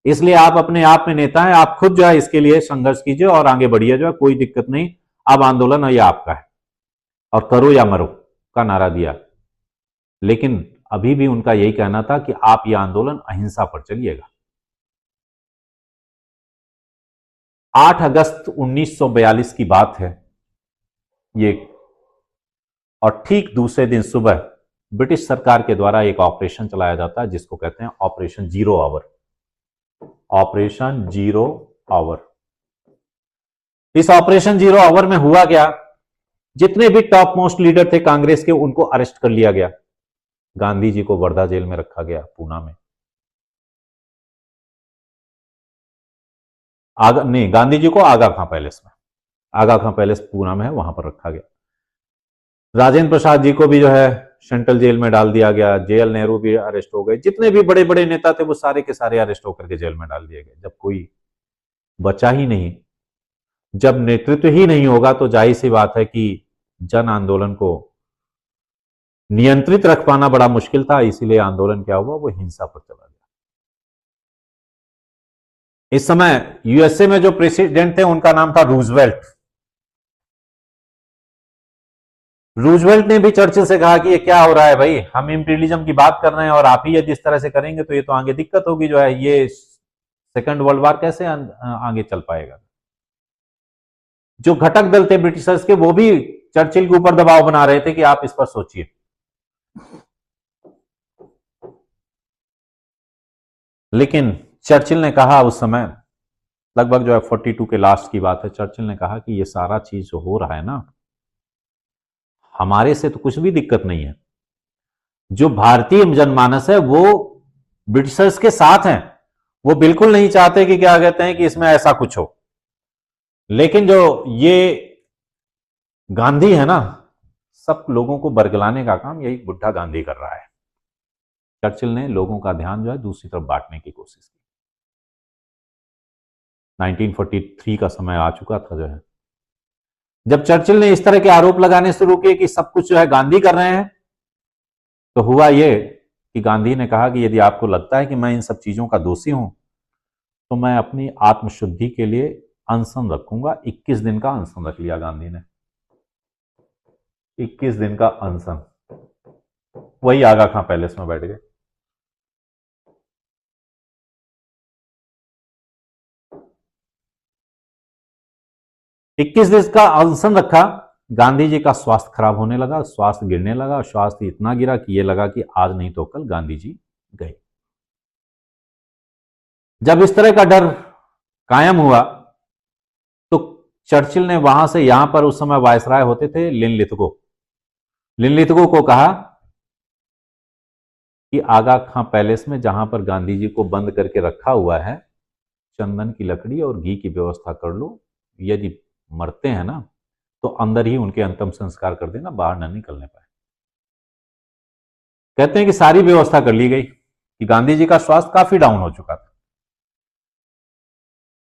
इसलिए आप अपने आप में नेता हैं, आप खुद जो है इसके लिए संघर्ष कीजिए और आगे बढ़िए, जो है कोई दिक्कत नहीं, अब आंदोलन ये आपका है और करो या मरो का नारा दिया। लेकिन अभी भी उनका यही कहना था कि आप ये आंदोलन अहिंसा पर चलिएगा। 8 अगस्त 1942 की बात है ये, और ठीक दूसरे दिन सुबह ब्रिटिश सरकार के द्वारा एक ऑपरेशन चलाया जाता है जिसको कहते हैं operation zero hour. Operation zero hour. इस ऑपरेशन जीरो आवर में हुआ क्या? जितने भी टॉप मोस्ट लीडर थे कांग्रेस के, उनको अरेस्ट कर लिया गया। गांधी जी को वर्धा जेल में रखा गया, पूना में। नहीं, गांधी जी को आगा खां पैलेस में, आगा खां पैलेस पूना में है, वहां पर रखा गया। राजेंद्र प्रसाद जी को भी जो है सेंट्रल जेल में डाल दिया गया। जेएल नेहरू भी अरेस्ट हो गए। जितने भी बड़े बड़े नेता थे वो सारे के सारे अरेस्ट होकर के जेल में डाल दिए गए। जब कोई बचा ही नहीं, जब नेतृत्व ही नहीं होगा, तो जाहिर सी बात है कि जन आंदोलन को नियंत्रित रख पाना बड़ा मुश्किल था। इसीलिए आंदोलन क्या हुआ, वो हिंसा पर चला गया। इस समय यूएसए में जो प्रेसिडेंट थे उनका नाम था रूजवेल्ट। रूजवेल्ट ने भी चर्चिल से कहा कि ये क्या हो रहा है भाई, हम इंपीरियलिज्म की बात कर रहे हैं और आप ही ये जिस तरह से करेंगे तो ये तो आगे दिक्कत होगी, जो है ये सेकंड वर्ल्ड वॉर कैसे आगे चल पाएगा। जो घटक दल थे ब्रिटिशर्स के, वो भी चर्चिल के ऊपर दबाव बना रहे थे कि आप इस पर सोचिए। लेकिन चर्चिल ने कहा उस समय, लगभग जो है 42 के लास्ट की बात है, चर्चिल ने कहा कि ये सारा चीज जो हो रहा है ना, हमारे से तो कुछ भी दिक्कत नहीं है। जो भारतीय जनमानस है वो ब्रिटिशर्स के साथ हैं, वो बिल्कुल नहीं चाहते कि क्या कहते हैं कि इसमें ऐसा कुछ हो। लेकिन जो ये गांधी है ना, सब लोगों को बरगलाने का काम यही बुढ़ा गांधी कर रहा है। चर्चिल ने लोगों का ध्यान जो है दूसरी तरफ बांटने की कोशिश की। 1943 का समय आ चुका था जो है, जब चर्चिल ने इस तरह के आरोप लगाने शुरू किए कि सब कुछ जो है गांधी कर रहे हैं, तो हुआ ये कि गांधी ने कहा कि यदि आपको लगता है कि मैं इन सब चीजों का दोषी हूं, तो मैं अपनी आत्मशुद्धि के लिए अनशन रखूंगा। 21 दिन का अनशन रख लिया गांधी ने। 21 दिन का अनशन। वही आगा खां पैलेस में बैठ गए। इक्कीस दिन का अनशन रखा। गांधी जी का स्वास्थ्य खराब होने लगा, स्वास्थ्य गिरने लगा। स्वास्थ्य इतना गिरा कि ये लगा कि आज नहीं तो कल गांधी जी गए। जब इस तरह का डर कायम हुआ तो चर्चिल ने वहां से, यहां पर उस समय वायसराय होते थे लिनलिथगो, लिनलिथगो को कहा कि आगा खां पैलेस में जहां पर गांधी जी को बंद करके रखा हुआ है, चंदन की लकड़ी और घी की व्यवस्था कर लो। यदि मरते हैं ना तो अंदर ही उनके अंतिम संस्कार कर देना, बाहर न निकलने पाए। कहते हैं कि सारी व्यवस्था कर ली गई कि गांधी जी का स्वास्थ्य काफी डाउन हो चुका था।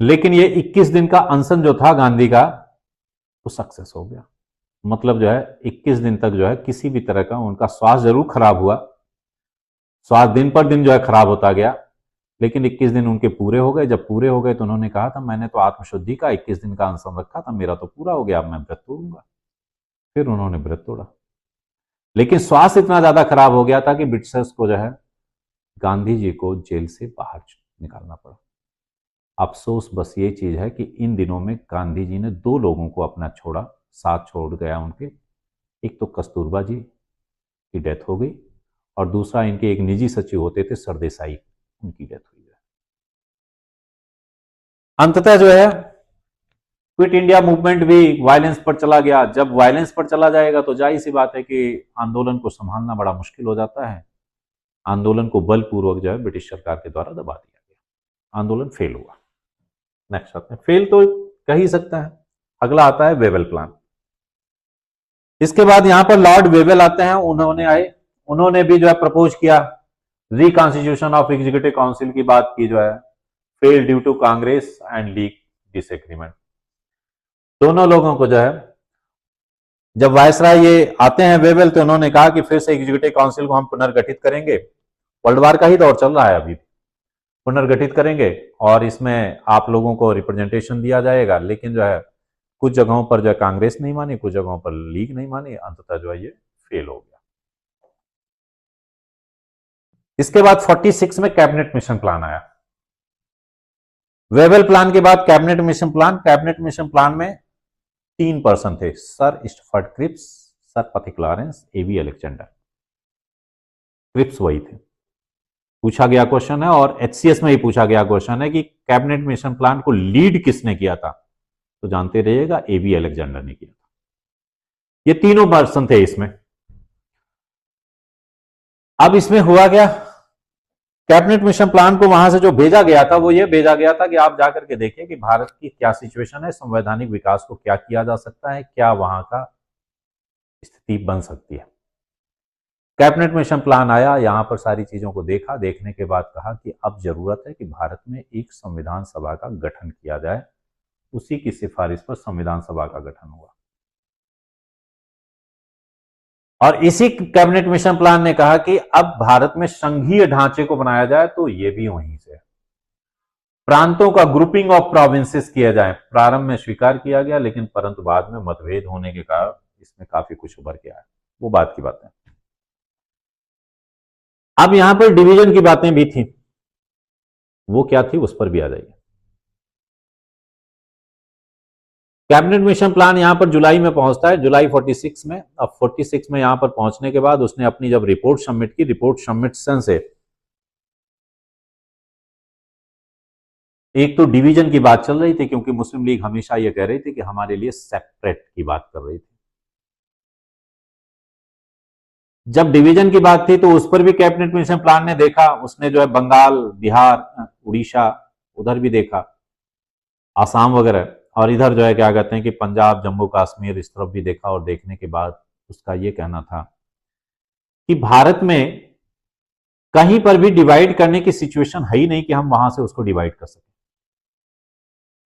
लेकिन ये 21 दिन का अनशन जो था गांधी का, वो सक्सेस हो गया। मतलब जो है 21 दिन तक जो है किसी भी तरह का उनका स्वास्थ्य जरूर खराब हुआ, स्वास्थ्य दिन पर दिन जो है खराब होता गया, लेकिन 21 दिन उनके पूरे हो गए। जब पूरे हो गए तो उन्होंने कहा था मैंने तो आत्मशुद्धि का 21 दिन का अनशन रखा था, मेरा तो पूरा हो गया, अब मैं व्रत तोड़ूंगा। फिर उन्होंने व्रत तोड़ा। लेकिन स्वास्थ्य इतना ज्यादा खराब हो गया था कि ब्रिटिशर्स को जो है गांधी जी को जेल से बाहर निकालना पड़ा। अफसोस बस ये चीज है कि इन दिनों में गांधी जी ने 2 लोगों को अपना छोड़ा, साथ छोड़ गया उनके। एक तो कस्तूरबा जी की डेथ हो गई और दूसरा इनके एक निजी सचिव होते थे सरदेसाई, उनकी डेथ हुई है। अंततः जो है क्विट इंडिया मूवमेंट भी वायलेंस पर चला गया। जब वायलेंस पर चला जाएगा तो जाहिर सी बात है कि आंदोलन को संभालना बड़ा मुश्किल हो जाता है। आंदोलन को बलपूर्वक जो है ब्रिटिश सरकार के द्वारा दबा दिया गया, आंदोलन फेल हुआ। नेक्स्ट आते हैं, फेल तो कह ही सकता है। अगला आता है वेवेल प्लान। इसके बाद यहां पर लॉर्ड वेवेल आते हैं। उन्होंने भी जो है प्रपोज किया, रिकॉन्स्टिट्यूशन ऑफ एग्जीक्यूटिव काउंसिल की बात की, जो है fail due to Congress and League disagreement. दोनों लोगों को जो है, जब वायसराय ये आते हैं वेवेल, तो उन्होंने कहा कि फिर से एग्जीक्यूटिव काउंसिल को हम पुनर्गठित करेंगे। वर्ल्ड वार का ही दौर चल रहा है अभी। पुनर्गठित करेंगे और इसमें आप लोगों को रिप्रेजेंटेशन दिया जाएगा, लेकिन जो है कुछ जगहों पर जो है कांग्रेस नहीं मानी, कुछ जगहों पर लीग नहीं मानी, अंततः जो है ये फेल हो गया। इसके बाद 46 में कैबिनेट मिशन प्लान आया। वेवेल प्लान के बाद cabinet mission plan. Cabinet mission plan में 3 पर्सन थे, सर स्टफर्ड क्रिप्स, सर पथिक लॉरेंस, एवी अलेक्जेंडर। क्रिप्स वही थे। पूछा गया क्वेश्चन है और एचसीएस में ही पूछा गया क्वेश्चन है कि कैबिनेट मिशन प्लान को लीड किसने किया था, तो जानते रहिएगा एवी अलेक्जेंडर ने किया था। ये तीनों पर्सन थे इसमें। अब इसमें हुआ क्या, कैबिनेट मिशन प्लान को वहां से जो भेजा गया था वो ये भेजा गया था कि आप जाकर के देखिए कि भारत की क्या सिचुएशन है, संवैधानिक विकास को क्या किया जा सकता है, क्या वहां का स्थिति बन सकती है। कैबिनेट मिशन प्लान आया, यहां पर सारी चीजों को देखा, देखने के बाद कहा कि अब जरूरत है कि भारत में एक संविधान सभा का गठन किया जाए। उसी की सिफारिश पर संविधान सभा का गठन हुआ और इसी कैबिनेट मिशन प्लान ने कहा कि अब भारत में संघीय ढांचे को बनाया जाए, तो ये भी वहीं से प्रांतों का ग्रुपिंग ऑफ प्रोविंसेस किया जाए। प्रारंभ में स्वीकार किया गया, लेकिन परंतु बाद में मतभेद होने के कारण इसमें काफी कुछ उभर के आया, वो बात की बात है। अब यहां पर डिवीजन की बातें भी थी, वो क्या थी उस पर भी आ जाइए। कैबिनेट मिशन प्लान यहां पर जुलाई में पहुंचता है, जुलाई 46 में। अब 46 में यहां पर पहुंचने के बाद उसने अपनी जब रिपोर्ट सबमिट की, रिपोर्ट सबमिशन से एक तो डिवीजन की बात चल रही थी, क्योंकि मुस्लिम लीग हमेशा यह कह रही थी कि हमारे लिए सेपरेट की बात कर रही थी। जब डिवीजन की बात थी तो उस पर भी कैबिनेट मिशन प्लान ने देखा, उसने जो है बंगाल, बिहार, उड़ीसा, उधर भी देखा, आसाम वगैरह, और इधर जो है क्या कहते हैं कि पंजाब, जम्मू कश्मीर, इस तरफ भी देखा। और देखने के बाद उसका यह कहना था कि भारत में कहीं पर भी डिवाइड करने की सिचुएशन है ही नहीं कि हम वहां से उसको डिवाइड कर सकें।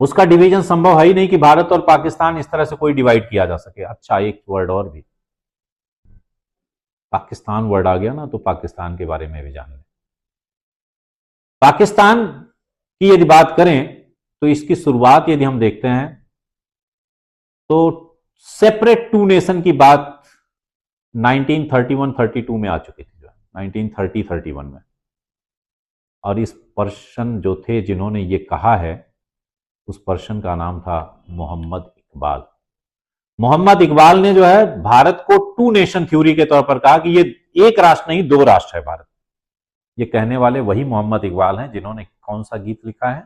उसका डिवीजन संभव है ही नहीं कि भारत और पाकिस्तान इस तरह से कोई डिवाइड किया जा सके। अच्छा, एक वर्ड और भी, पाकिस्तान वर्ड आ गया ना, तो पाकिस्तान के बारे में भी जान लें। पाकिस्तान की यदि बात करें तो इसकी शुरुआत यदि हम देखते हैं तो सेपरेट 2 नेशन की बात 1931-32 में आ चुकी थी, जो 1930-31 में। और इस पर्सन जो थे जिन्होंने ये कहा है, उस पर्सन का नाम था मोहम्मद इकबाल। मोहम्मद इकबाल ने जो है भारत को 2 नेशन थ्योरी के तौर पर कहा कि ये एक राष्ट्र नहीं 2 राष्ट्र है भारत। ये कहने वाले वही मोहम्मद इकबाल हैं जिन्होंने कौन सा गीत लिखा है,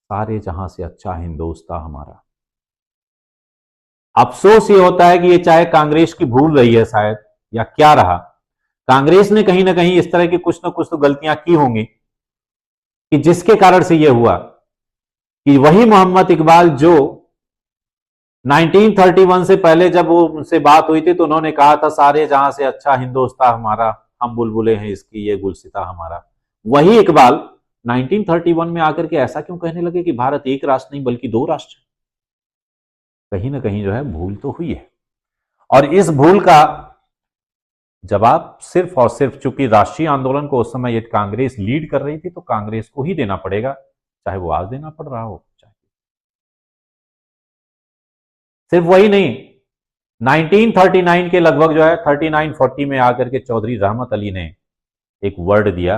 सारे जहां से अच्छा हिंदुस्तान हमारा। अफसोस ये होता है कि ये चाहे कांग्रेस की भूल रही है शायद, या क्या रहा, कांग्रेस ने कहीं ना कहीं इस तरह की कुछ ना कुछ तो गलतियां की होंगी कि जिसके कारण से ये हुआ कि वही मोहम्मद इकबाल जो 1931 से पहले जब वो उनसे बात हुई थी तो उन्होंने कहा था सारे जहां से अच्छा हिंदुस्तान हमारा, हम बुलबुले हैं इसकी, ये गुलसिता हमारा। वही इकबाल 1931 में आकर के ऐसा क्यों कहने लगे कि भारत एक राष्ट्र नहीं बल्कि 2 राष्ट्र? कहीं ना कहीं जो है भूल तो हुई है, और इस भूल का जवाब सिर्फ और सिर्फ, चूंकि राष्ट्रीय आंदोलन को उस समय ये कांग्रेस लीड कर रही थी, तो कांग्रेस को ही देना पड़ेगा, चाहे वो आज देना पड़ रहा हो। चाहे सिर्फ वही नहीं, 1939 के लगभग जो है 39-40 में आकर के चौधरी रहमत अली ने एक वर्ड दिया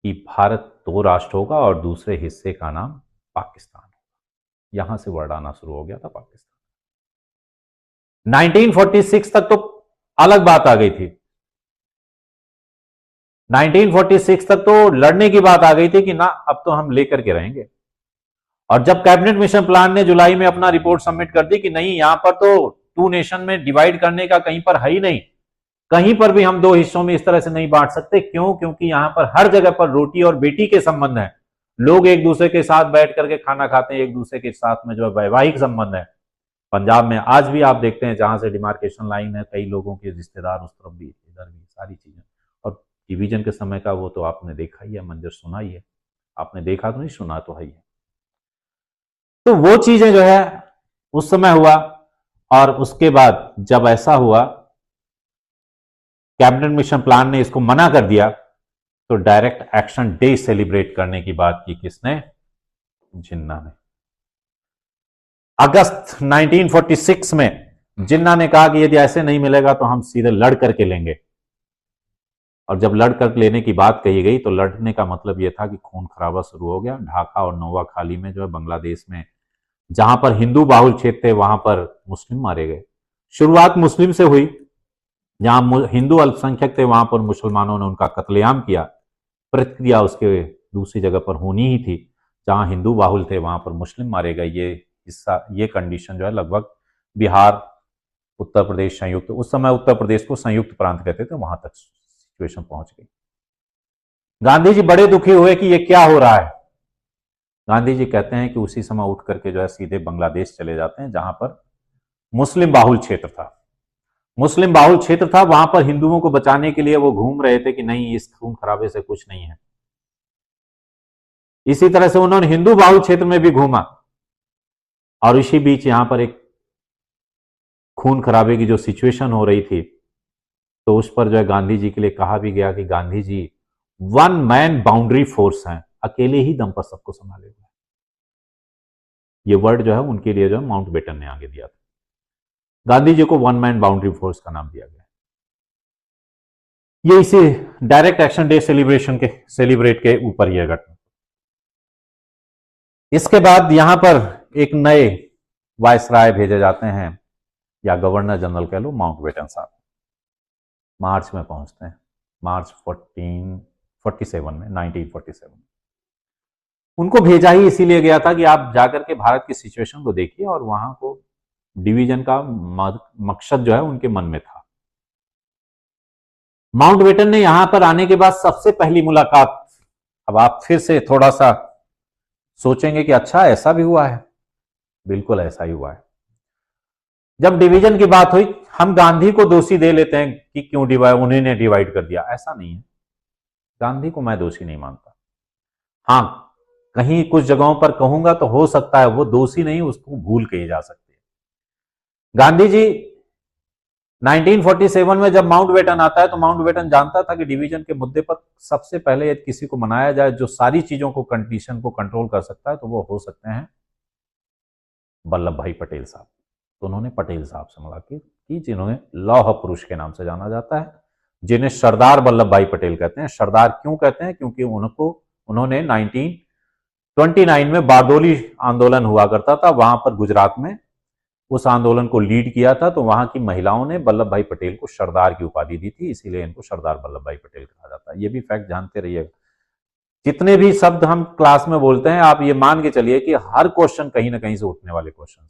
कि भारत दो राष्ट्र होगा और दूसरे हिस्से का नाम पाकिस्तान होगा। यहां से वर्ड आना शुरू हो गया था पाकिस्तान। 1946 तक तो अलग बात आ गई थी। 1946 तक तो लड़ने की बात आ गई थी कि ना अब तो हम लेकर के रहेंगे। और जब कैबिनेट मिशन प्लान ने जुलाई में अपना रिपोर्ट सबमिट कर दी कि नहीं, यहां पर तो टू नेशन में डिवाइड करने का कहीं पर है ही नहीं, कहीं पर भी हम दो हिस्सों में इस तरह से नहीं बांट सकते। क्यों? क्योंकि यहां पर हर जगह पर रोटी और बेटी के संबंध है। लोग एक दूसरे के साथ बैठ करके खाना खाते हैं, एक दूसरे के साथ में जो है वैवाहिक संबंध है। पंजाब में आज भी आप देखते हैं जहां से डिमार्केशन लाइन है, कई लोगों के रिश्तेदार उस तरफ भी इधर भी, सारी चीजें। और डिवीजन के समय का वो तो आपने देखा ही है, मंजर सुना ही है। आपने देखा तो नहीं, सुना तो है ही। तो वो चीजें जो है उस समय हुआ। और उसके बाद जब ऐसा हुआ, कैबिनेट मिशन प्लान ने इसको मना कर दिया, तो डायरेक्ट एक्शन डे सेलिब्रेट करने की बात की किसने? जिन्ना ने। अगस्त 1946 में जिन्ना ने कहा कि यदि ऐसे नहीं मिलेगा तो हम सीधे लड़ करके लेंगे। और जब लड़ कर लेने की बात कही गई तो लड़ने का मतलब यह था कि खून खराबा शुरू हो गया। ढाका और नोवाखाली में जो है बांग्लादेश में, जहां पर हिंदू बाहुल क्षेत्र थे वहां पर मुस्लिम मारे गए। शुरुआत मुस्लिम से हुई, जहां हिंदू अल्पसंख्यक थे वहां पर मुसलमानों ने उनका कत्लेआम किया। प्रतिक्रिया उसके दूसरी जगह पर होनी ही थी, जहां हिंदू बाहुल थे वहां पर मुस्लिम मारे गए। ये हिस्सा, ये कंडीशन जो है लगभग बिहार, उत्तर प्रदेश संयुक्त, उस समय उत्तर प्रदेश को संयुक्त प्रांत कहते थे, वहां तक सिचुएशन पहुंच गई। गांधी जी बड़े दुखी हुए कि ये क्या हो रहा है। गांधी जी कहते हैं कि उसी समय उठ करके जो है सीधे बांग्लादेश चले जाते हैं, जहां पर मुस्लिम बाहुल क्षेत्र था। मुस्लिम बाहुल क्षेत्र था, वहां पर हिंदुओं को बचाने के लिए वो घूम रहे थे कि नहीं, इस खून खराबे से कुछ नहीं है। इसी तरह से उन्होंने हिंदू बाहुल क्षेत्र में भी घूमा। और इसी बीच यहां पर एक खून खराबे की जो सिचुएशन हो रही थी, तो उस पर जो है गांधी जी के लिए कहा भी गया कि Gandhi ji one man boundary force हैं, अकेले ही दम पर सबको संभाले हुए। ये वर्ड जो है उनके लिए जो है माउंटबेटन ने आगे दिया था। गांधी जी को वन मैन बाउंड्री फोर्स का नाम दिया गया। ये इसी डायरेक्ट एक्शन डे सेलिब्रेट के ऊपर यह घटना। इसके बाद यहां पर एक नए वायसराय भेजे जाते हैं, या गवर्नर जनरल कह लो, माउंटबेटन साहब मार्च में पहुंचते हैं। मार्च 1947 में उनको भेजा ही इसीलिए गया था कि आप जाकर के भारत की सिचुएशन को देखिए, और वहां को डिवीजन का मकसद जो है उनके मन में था। माउंटबेटन ने यहां पर आने के बाद सबसे पहली मुलाकात, अब आप फिर से थोड़ा सा सोचेंगे कि अच्छा ऐसा भी हुआ है। बिल्कुल ऐसा ही हुआ है। जब डिवीजन की बात हुई, हम गांधी को दोषी दे लेते हैं कि क्यों डिवाइड, उन्होंने डिवाइड कर दिया, ऐसा नहीं है। गांधी को मैं दोषी नहीं मानता। हां, कहीं कुछ जगहों पर कहूंगा तो हो सकता है वो दोषी नहीं, उसको भूल कही जा सकती है। गांधी जी 1947 में जब माउंटबेटन आता है, तो माउंटबेटन जानता था कि डिवीजन के मुद्दे पर सबसे पहले यदि किसी को मनाया जाए जो सारी चीजों को, कंडीशन को कंट्रोल कर सकता है, तो वो हो सकते हैं वल्लभ भाई पटेल साहब। तो उन्होंने पटेल साहब से मुलाकात की, जिन्होंने लौह पुरुष के नाम से जाना जाता है, जिन्हें सरदार वल्लभ भाई पटेल कहते हैं। सरदार क्यों कहते हैं? क्योंकि उन्होंने 1929 में बारडोली आंदोलन हुआ करता था, वहां पर गुजरात में उस आंदोलन को लीड किया था। तो वहां की महिलाओं ने वल्लभ भाई पटेल को सरदार की उपाधि दी थी, इसीलिए इनको सरदार वल्लभ भाई पटेल कहा जाता है। ये भी फैक्ट जानते रहिएगा। जितने भी शब्द हम क्लास में बोलते हैं, आप ये मान के चलिए कि हर क्वेश्चन कहीं ना कहीं से उठने वाले क्वेश्चन।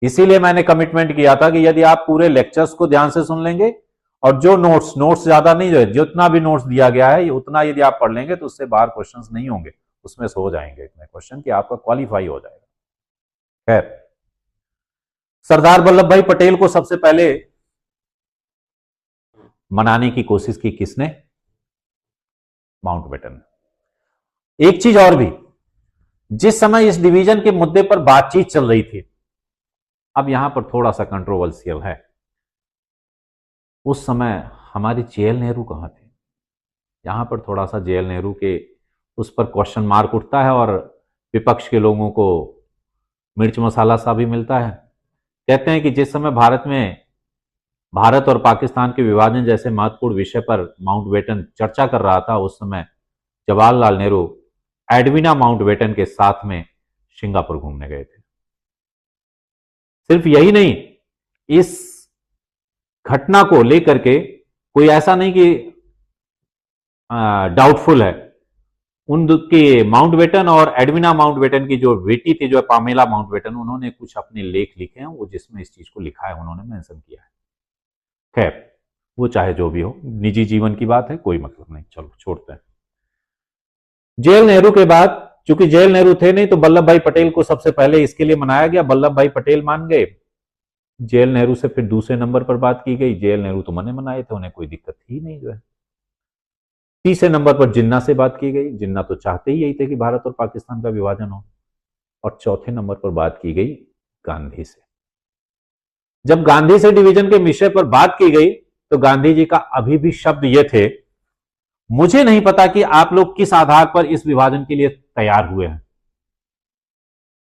इसीलिए मैंने कमिटमेंट किया था कि यदि आप पूरे लेक्चर्स को ध्यान से सुन लेंगे, और जो नोट्स ज्यादा नहीं, जो जितना भी नोट्स दिया गया है उतना यदि आप पढ़ लेंगे, तो उससे बाहर क्वेश्चंस नहीं होंगे, उसमें से हो जाएंगे इतने क्वेश्चन कि आपका क्वालिफाई हो जाएगा। खैर, सरदार वल्लभ भाई पटेल को सबसे पहले मनाने की कोशिश की किसने? माउंटबेटन। एक चीज और भी, जिस समय इस डिवीजन के मुद्दे पर बातचीत चल रही थी, अब यहां पर थोड़ा सा कंट्रोवर्शियल है, उस समय हमारे जेएल नेहरू कहां थे? यहां पर थोड़ा सा जेएल नेहरू के उस पर क्वेश्चन मार्क उठता है, और विपक्ष के लोगों को मिर्च मसाला सा भी मिलता है। कहते हैं कि जिस समय भारत और पाकिस्तान के विभाजन जैसे महत्वपूर्ण विषय पर माउंटबेटन चर्चा कर रहा था, उस समय जवाहरलाल नेहरू एडविना माउंटबेटन के साथ में सिंगापुर घूमने गए थे। सिर्फ यही नहीं, इस घटना को लेकर के कोई ऐसा नहीं कि डाउटफुल है, उनके माउंटबेटन और एडविना माउंटबेटन की जो बेटी थी, जो पामेला माउंटबेटन, उन्होंने कुछ अपने लेख लिखे हैं, वो जिसमें इस चीज को लिखा है, उन्होंने मेंशन किया है। खैर, वो चाहे जो भी हो, निजी जीवन की बात है, कोई मतलब नहीं, चलो छोड़ते हैं। जवाहरलाल नेहरू के बाद, चूंकि जवाहरलाल नेहरू थे नहीं, तो वल्लभ भाई पटेल को सबसे पहले इसके लिए मनाया गया। वल्लभ भाई पटेल मान गए। जवाहरलाल नेहरू से फिर दूसरे नंबर पर बात की गई। जवाहरलाल नेहरू तो मने मनाए थे, उन्हें कोई दिक्कत ही नहीं जो है। तीसरे नंबर पर जिन्ना से बात की गई। जिन्ना तो चाहते ही यही थे कि भारत और पाकिस्तान का विभाजन हो। और चौथे नंबर पर बात की गई गांधी से। जब गांधी से डिवीजन के विषय पर बात की गई, तो गांधी जी का अभी भी शब्द ये थे, मुझे नहीं पता कि आप लोग किस आधार पर इस विभाजन के लिए तैयार हुए हैं।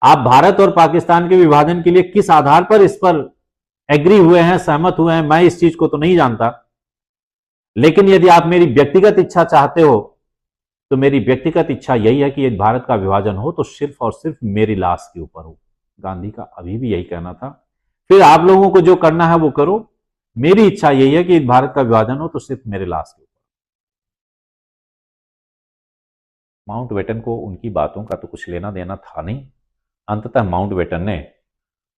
आप भारत और पाकिस्तान के विभाजन के लिए किस आधार पर इस पर एग्री हुए हैं, सहमत हुए हैं, मैं इस चीज को तो नहीं जानता। लेकिन यदि आप मेरी व्यक्तिगत इच्छा चाहते हो, तो मेरी व्यक्तिगत इच्छा यही है कि यदि भारत का विभाजन हो तो सिर्फ और सिर्फ मेरी लाश के ऊपर हो। गांधी का अभी भी यही कहना था। फिर आप लोगों को जो करना है वो करो, मेरी इच्छा यही है कि भारत का विभाजन हो तो सिर्फ मेरे लाश के ऊपर। माउंटबेटन को उनकी बातों का तो कुछ लेना देना था नहीं। अंततः माउंटबेटन ने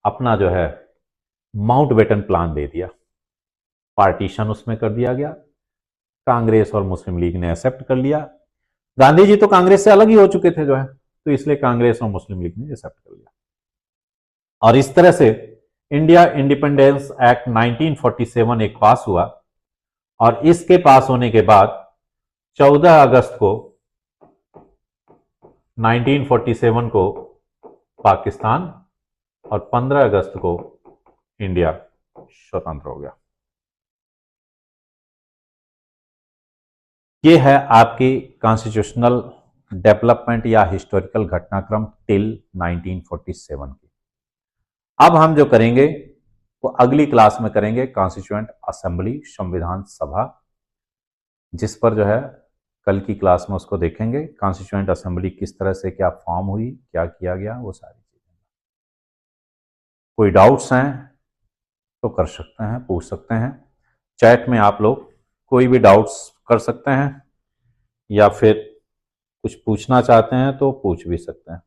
अपना जो है माउंटबेटन प्लान दे दिया। पार्टीशन उसमें कर दिया गया। कांग्रेस और मुस्लिम लीग ने एक्सेप्ट कर लिया। गांधी जी तो कांग्रेस से अलग ही हो चुके थे जो है, तो इसलिए कांग्रेस और मुस्लिम लीग ने एक्सेप्ट कर लिया। और इस तरह से इंडिया इंडिपेंडेंस एक्ट 1947 एक पास हुआ। और इसके पास होने के बाद 14 अगस्त को 1947 को पाकिस्तान और 15 अगस्त को इंडिया स्वतंत्र हो गया। ये है आपकी कॉन्स्टिट्यूशनल डेवलपमेंट या हिस्टोरिकल घटनाक्रम टिल 1947 की। अब हम जो करेंगे वो अगली क्लास में करेंगे कॉन्स्टिट्यूएंट असेंबली, संविधान सभा, जिस पर जो है कल की क्लास में उसको देखेंगे। कॉन्स्टिट्यूएंट असेंबली किस तरह से क्या फॉर्म हुई, क्या किया गया, वो सारी चीजें। कोई डाउट्स हैं तो कर सकते हैं, पूछ सकते हैं। चैट में आप लोग कोई भी डाउट्स कर सकते हैं, या फिर कुछ पूछना चाहते हैं तो पूछ भी सकते हैं।